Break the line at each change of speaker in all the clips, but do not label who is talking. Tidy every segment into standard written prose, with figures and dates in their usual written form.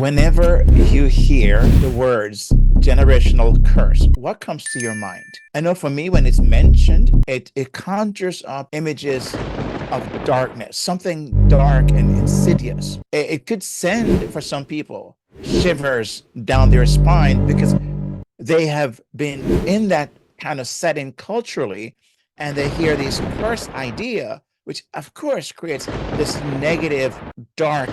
Whenever you hear the words generational curse, what comes to your mind? I know for me, when it's mentioned, it conjures up images of darkness, something dark and insidious. It could send, for some people, shivers down their spine because they have been in that kind of setting culturally, and they hear this curse idea, which of course creates this negative, dark,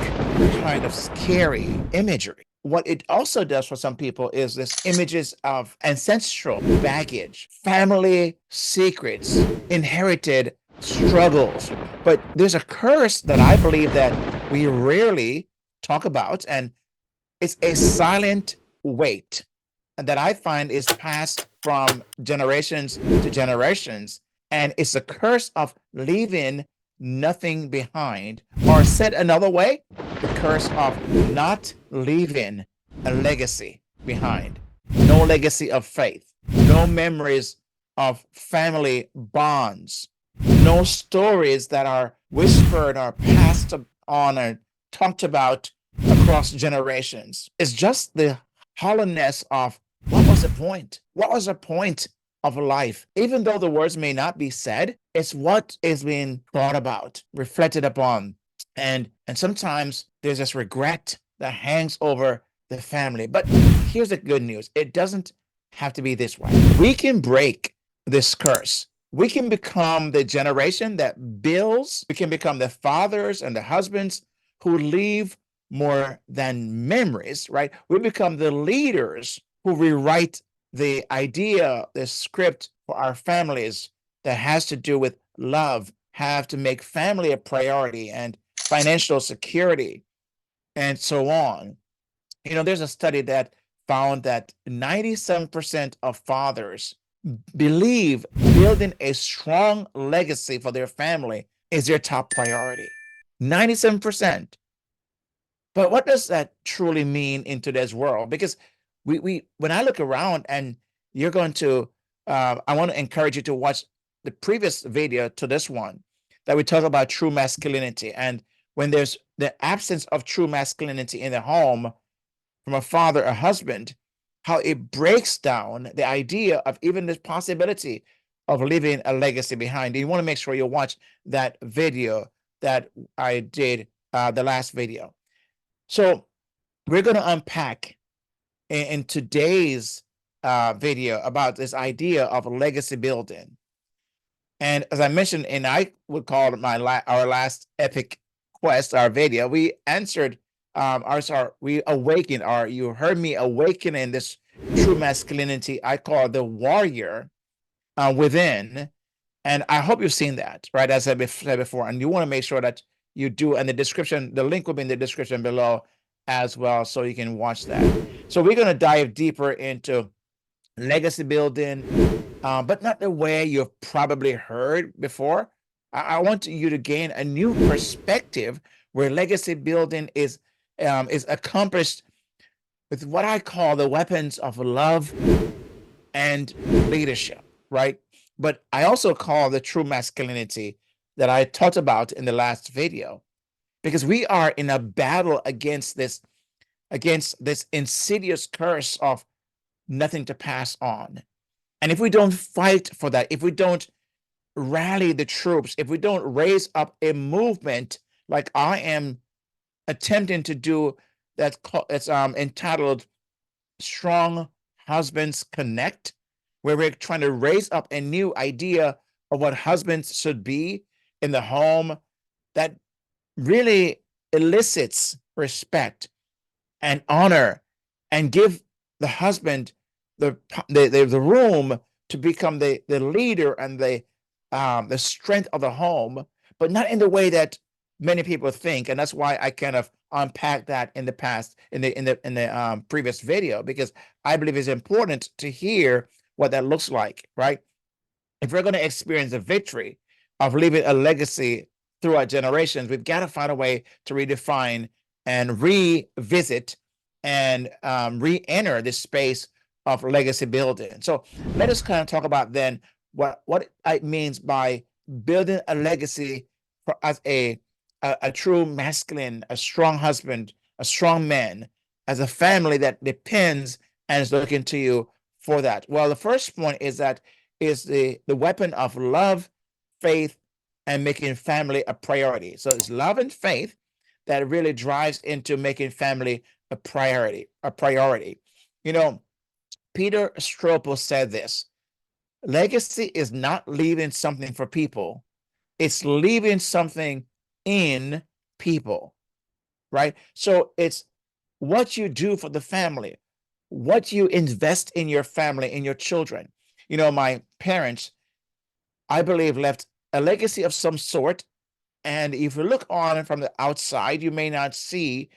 kind of scary imagery. What it also does for some people is this images of ancestral baggage, family secrets, inherited struggles. But there's a curse that I believe that we rarely talk about, and it's a silent weight that I find is passed from generations to generations. And it's a curse of leaving nothing behind. Or said another way, the curse of not leaving a legacy behind. No legacy of faith, no memories of family bonds, no stories that are whispered or passed on or talked about across generations. It's just the hollowness of what was the point? What was the point of life? Even though the words may not be said, it's what is being thought about, reflected upon. And sometimes there's this regret that hangs over the family. But here's the good news. It doesn't have to be this way. We can break this curse. We can become the generation that builds. We can become the fathers and the husbands who leave more than memories, right? We become the leaders who rewrite the idea, the script for our families that has to do with love, have to make family a priority and financial security and so on. There's a study that found that 97% of fathers believe building a strong legacy for their family is their top priority. 97%. But what does that truly mean in today's world? Because we when I look around, and you're going to, I want to encourage you to watch the previous video to this one, that we talk about true masculinity. And when there's the absence of true masculinity in the home from a father, a husband, how it breaks down the idea of even the possibility of leaving a legacy behind. You want to make sure you watch that video that I did, the last video. So we're going to unpack in today's video about this idea of legacy building. And as I mentioned, and I would call it our last epic quest, our video, we answered, we awakened, or you heard me awakening this true masculinity I call the warrior within. And I hope you've seen that, right? As I said before, and you want to make sure that you do. And the description, the link will be in the description below as well, so you can watch that. So we're going to dive deeper into legacy building, but not the way you've probably heard before. I want you to gain a new perspective where legacy building is accomplished with what I call the weapons of love and leadership, right? But I also call the true masculinity that I talked about in the last video, because we are in a battle against this insidious curse of nothing to pass on. And if we don't fight for that, if we don't rally the troops, if we don't raise up a movement like I am attempting to do, it's entitled Strong Husbands Connect, where we're trying to raise up a new idea of what husbands should be in the home, that really elicits respect and honor, and give the husband the room to become the leader and the strength of the home, but not in the way that many people think. And that's why I kind of unpacked that in the past, in the previous video, because I believe it's important to hear what that looks like, right? If we're going to experience the victory of leaving a legacy throughout generations, we've got to find a way to redefine and revisit and re-enter this space of legacy building. So let us kind of talk about then what it means by building a legacy as a true masculine, a strong husband, a strong man, as a family that depends and is looking to you for that? Well, the first point is that is the weapon of love, faith, and making family a priority. So it's love and faith that really drives into making family a priority, a priority. You know, Peter Stropo said this: legacy is not leaving something for people, it's leaving something in people, right? So it's what you do for the family, what you invest in your family, in your children. You know, my parents, I believe, left a legacy of some sort. And if you look on from the outside, you may not see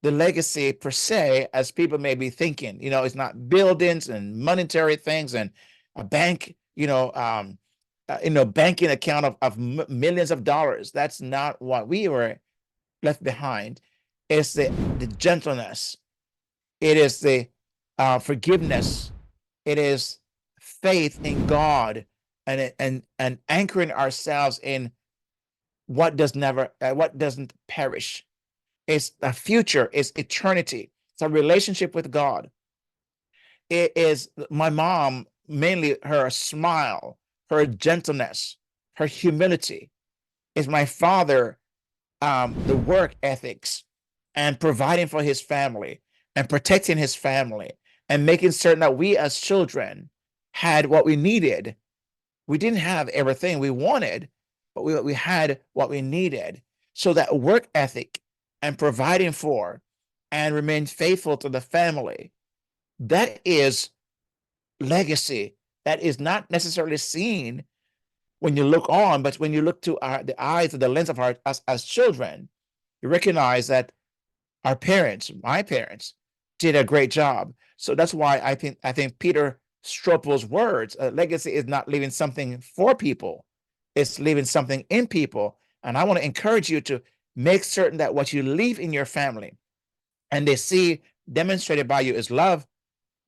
the legacy per se as people may be thinking. You know, it's not buildings and monetary things and a bank, banking account of millions of dollars. That's not what we were left behind. It's the gentleness. It is the forgiveness. It is faith in God, and anchoring ourselves in what doesn't perish. It's a future. It's eternity. It's a relationship with God. It is my mom, mainly her smile, her gentleness, her humility. Is my father, the work ethics and providing for his family and protecting his family and making certain that we as children had what we needed. We didn't have everything we wanted, but we had what we needed. So that work ethic and providing for and remain faithful to the family, that is legacy that is not necessarily seen when you look on, but when you look to the eyes of the lens of us as children, you recognize that our parents, my parents, did a great job. So that's why I think Peter Stropo's words, legacy is not leaving something for people, it's leaving something in people. And I want to encourage you to make certain that what you leave in your family and they see demonstrated by you is love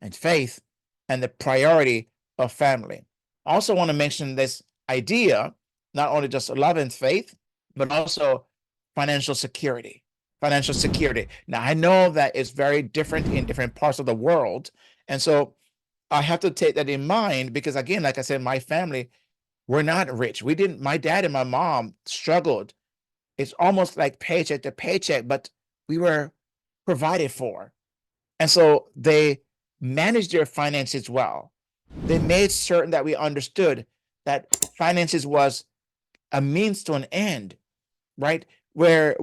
and faith and the priority of family. I also want to mention this idea, not only just love and faith, but also financial security. Financial security. Now, I know that it's very different in different parts of the world. And so I have to take that in mind because, again, like I said, my family, we're not rich. We didn't, my dad and my mom struggled. It's almost like paycheck to paycheck, but we were provided for. And so they managed their finances well. They made certain that we understood that finances was a means to an end, right? Where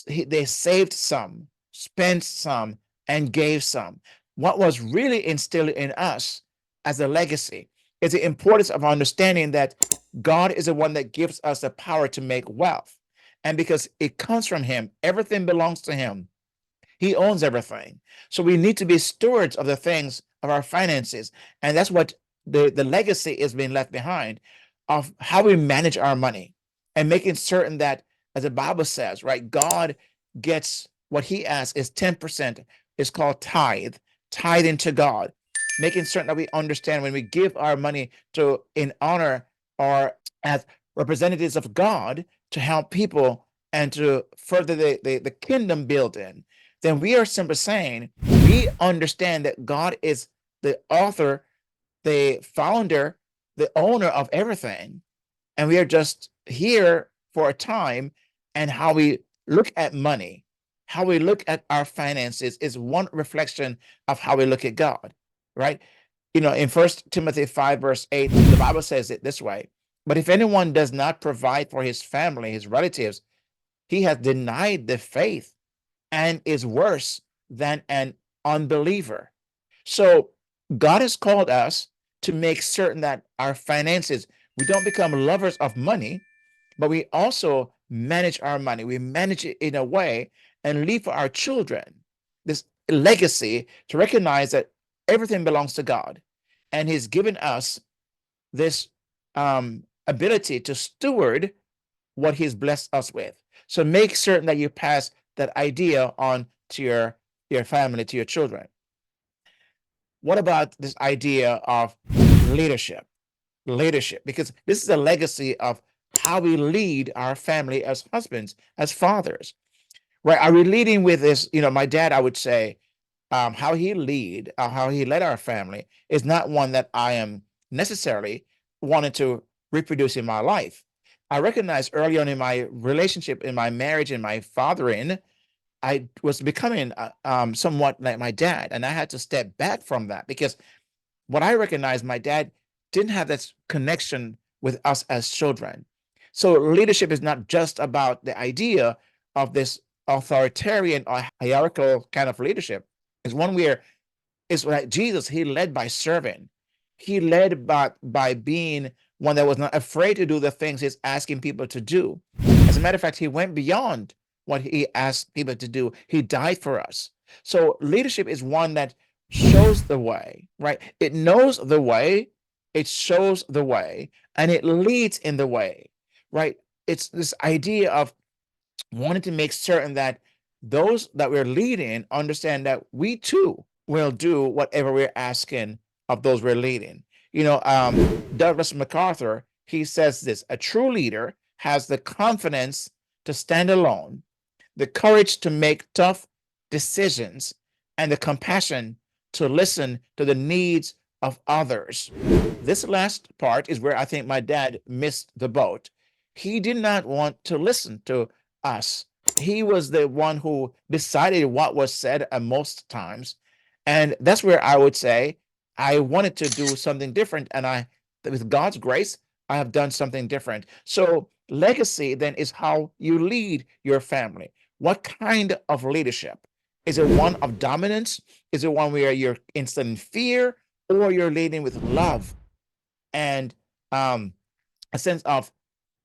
they saved some, spent some, and gave some. What was really instilled in us as a legacy is the importance of understanding that God is the one that gives us the power to make wealth. And because it comes from Him, everything belongs to Him. He owns everything. So we need to be stewards of the things of our finances. And that's what the legacy is being left behind of how we manage our money and making certain that, as the Bible says, right, God gets what He asks is 10%, is called tithe into God, making certain that we understand when we give our money to in honor or as representatives of God to help people and to further the kingdom building, then we are simply saying we understand that God is the author, the founder, the owner of everything. And we are just here for a time. And how we look at money, how we look at our finances is one reflection of how we look at God, right? You know, in First Timothy 5, verse 8, the Bible says it this way: but if anyone does not provide for his family, his relatives, he has denied the faith and is worse than an unbeliever. So God has called us to make certain that our finances, we don't become lovers of money, but we also manage our money. We manage it in a way and leave for our children this legacy to recognize that everything belongs to God. And He's given us this ability to steward what He's blessed us with. So make certain that you pass that idea on to your family, to your children. What about this idea of leadership? Leadership, because this is a legacy of how we lead our family as husbands, as fathers. right? Are we leading with this? My dad, I would say, how he led our family is not one that I am necessarily wanting to reproduce in my life. I recognized early on in my relationship, in my marriage, in my fathering, I was becoming somewhat like my dad, and I had to step back from that because what I recognized, my dad didn't have this connection with us as children. So leadership is not just about the idea of this authoritarian or hierarchical kind of leadership. It's one where it's like Jesus, he led by serving. He led by being one that was not afraid to do the things he's asking people to do. As a matter of fact, he went beyond what he asked people to do. He died for us. So leadership is one that shows the way, right? It knows the way, it shows the way, and it leads in the way, right? It's this idea of wanting to make certain that those that we're leading understand that we too will do whatever we're asking of those we're leading. Douglas MacArthur, he says this: a true leader has the confidence to stand alone, the courage to make tough decisions, and the compassion to listen to the needs of others. This last part is where I think my dad missed the boat. He did not want to listen to us. He was the one who decided what was said at most times. And that's where I would say I wanted to do something different. And with God's grace, I have done something different. So legacy then is how you lead your family. What kind of leadership? Is it one of dominance? Is it one where you're instilling fear, or you're leading with love and a sense of,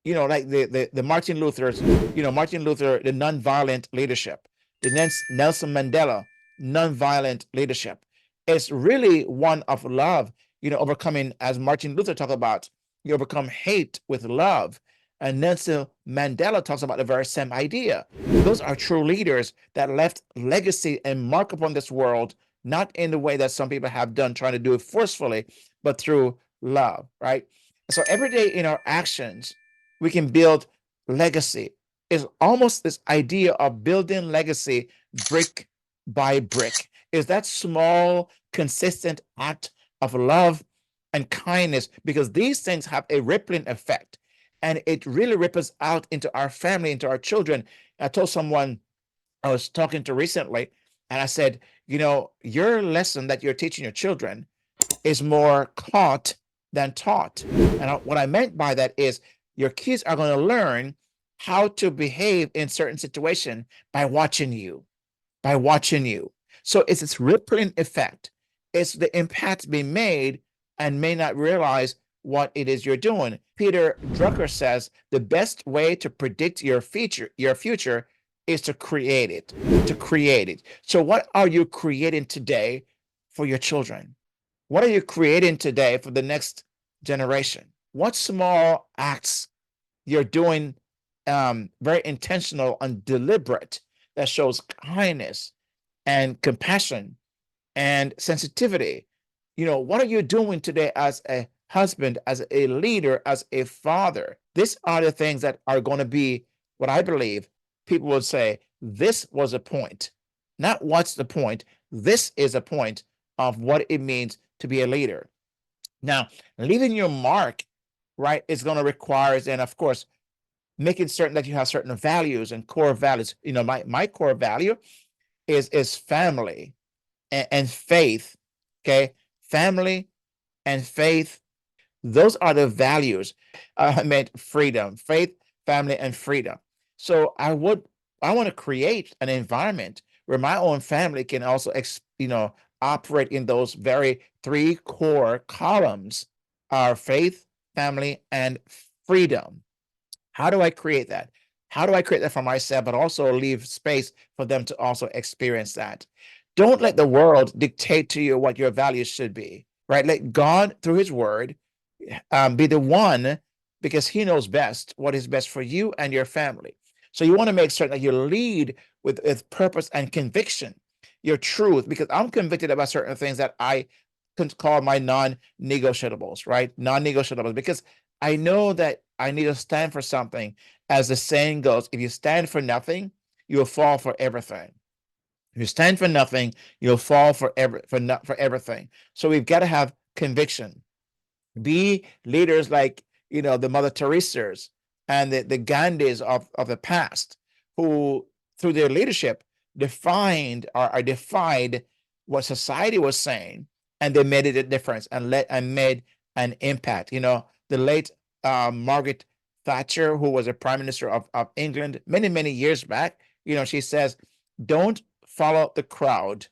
like the Martin Luther's, Martin Luther, the nonviolent leadership, the Nelson Mandela nonviolent leadership. It's really one of love, overcoming, as Martin Luther talked about, you overcome hate with love. And Nelson Mandela talks about the very same idea. Those are true leaders that left legacy and mark upon this world, not in the way that some people have done, trying to do it forcefully, but through love, right? So every day in our actions, we can build legacy. It's almost this idea of building legacy brick by brick. Is that small, consistent act of love and kindness, because these things have a rippling effect, and it really ripples out into our family, into our children. I told someone I was talking to recently, and I said, your lesson that you're teaching your children is more caught than taught. And what I meant by that is your kids are going to learn how to behave in certain situations by watching you, by watching you. So it's this rippling effect. It's the impact being made and may not realize what it is you're doing. Peter Drucker says the best way to predict your future is to create it, to create it. So what are you creating today for your children? What are you creating today for the next generation? What small acts you're doing, very intentional and deliberate, that shows kindness and compassion and sensitivity? What are you doing today as a husband, as a leader, as a father? These are the things that are going to be what I believe people will say, this was a point. Not what's the point. This is a point of what it means to be a leader. Now, leaving your mark, right, is going to require, and of course, making certain that you have certain values and core values. My core value is family and faith. Okay, family and faith. Those are the values. I meant freedom, faith, family, and freedom. So I want to create an environment where my own family can also, operate in those very three core columns: our faith, family, and freedom. How do I create that? How do I create that for myself, but also leave space for them to also experience that? Don't let the world dictate to you what your values should be, right? Let God, through his word, be the one, because he knows best what is best for you and your family. So you want to make certain that you lead with purpose and conviction, your truth, because I'm convicted about certain things that I can call my non-negotiables, right? Non-negotiables, because I know that I need to stand for something. As the saying goes, if you stand for nothing, you'll fall for everything. If you stand for nothing, you'll fall for everything. So we've got to have conviction. Be leaders like, the Mother Teresa's and the Gandhis of the past, who through their leadership defined or defied what society was saying, and they made it a difference and made an impact. The late Margaret Thatcher, who was a prime minister of England many, many years back, she says, don't follow the crowd,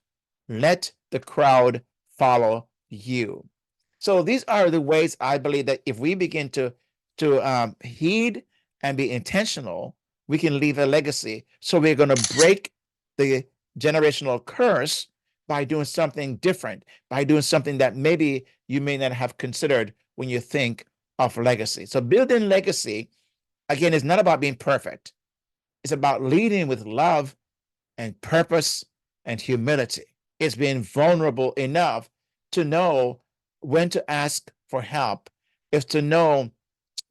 let the crowd follow you. So these are the ways I believe that if we begin to heed and be intentional, we can leave a legacy. So we're going to break the generational curse by doing something different, by doing something that maybe you may not have considered when you think of legacy. So building legacy, again, is not about being perfect. It's about leading with love and purpose and humility. It's being vulnerable enough to know when to ask for help. It's to know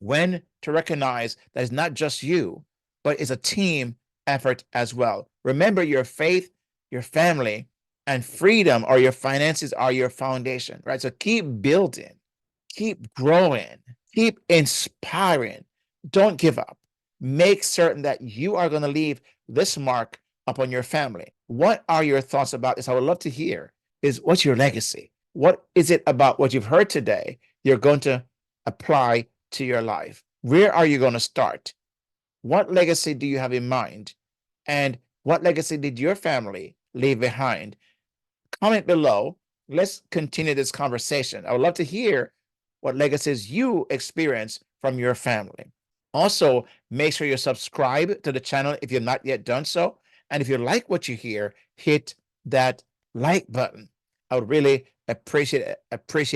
when to recognize that it's not just you, but it's a team effort as well. Remember, your faith, your family, and freedom or your finances are your foundation, right? So keep building, keep growing, keep inspiring. Don't give up. Make certain that you are going to leave this mark upon your family. What are your thoughts about this? I would love to hear. What's your legacy? What is it about what you've heard today you're going to apply to your life? Where are you going to start? What legacy do you have in mind? And what legacy did your family leave behind? Comment below. Let's continue this conversation. I would love to hear what legacies you experience from your family. Also, make sure you subscribe to the channel if you've not yet done so. And if you like what you hear, hit that like button. I would really appreciate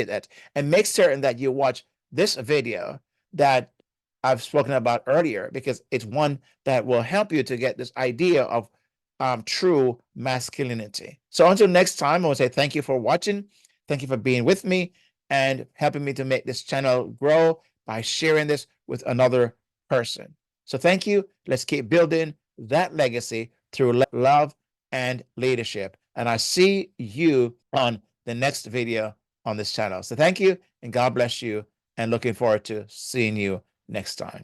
that. And make certain that you watch this video that I've spoken about earlier, because it's one that will help you to get this idea of true masculinity. So until next time, I will say thank you for watching. Thank you for being with me and helping me to make this channel grow by sharing this with another person. So thank you. Let's keep building that legacy through love and leadership. And I see you on the next video on this channel. So thank you and God bless you, and looking forward to seeing you next time.